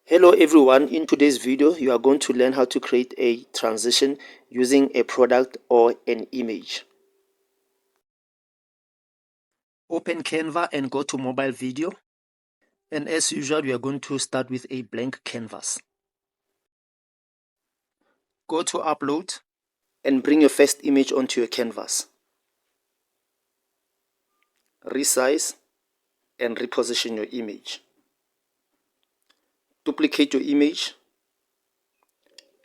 Hello everyone, in today's video you are going to learn how to create a transition using a product or an image. Open Canva and go to mobile video, and as usual we are going to start with a blank canvas. Go to upload and bring your first image onto your canvas. Resize and reposition your image. Duplicate your image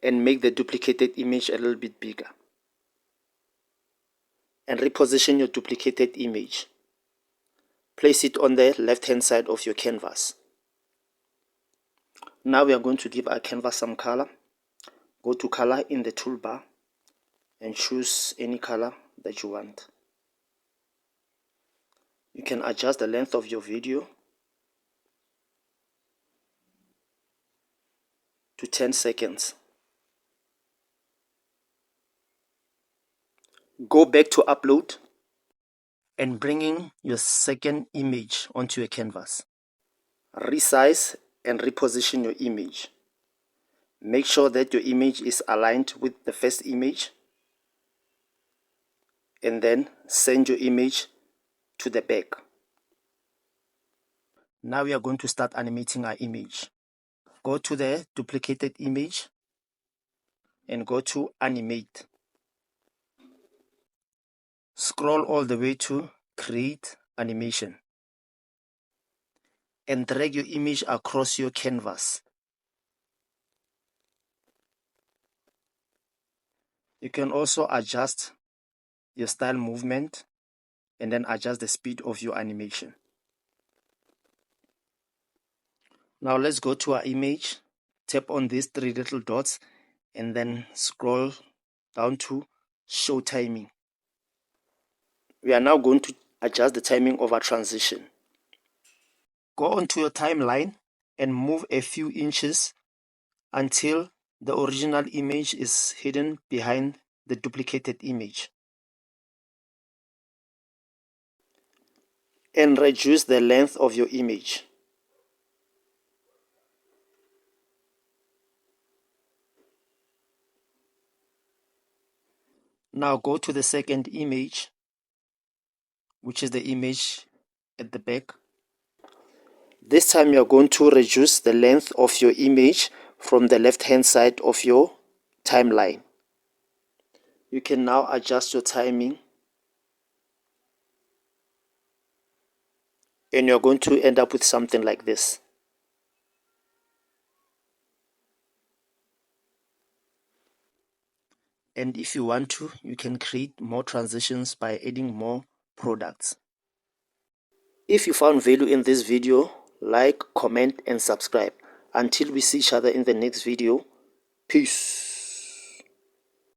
and make the duplicated image a little bit bigger. And reposition your duplicated image. Place it on the left hand side of your canvas. Now we are going to give our canvas some color. Go to color in the toolbar and choose any color that you want. You can adjust the length of your video to 10 seconds. Go back to upload and bringing your second image onto your canvas. Resize and reposition your image. Make sure that your image is aligned with the first image, and then send your image to the back. Now we are going to start animating our image. Go to the duplicated image and go to animate. Scroll all the way to create animation and drag your image across your canvas. You can also adjust your style movement and then adjust the speed of your animation. Now let's go to our image, tap on these three little dots and then scroll down to show timing. We are now going to adjust the timing of our transition. Go onto your timeline and move a few inches until the original image is hidden behind the duplicated image. And reduce the length of your image. Now go to the second image, which is the image at the back. This time you are going to reduce the length of your image from the left hand side of your timeline. You can now adjust your timing, and you're going to end up with something like this. And if you want to, you can create more transitions by adding more products. If you found value in this video, like, comment and subscribe. Until we see each other in the next video, peace.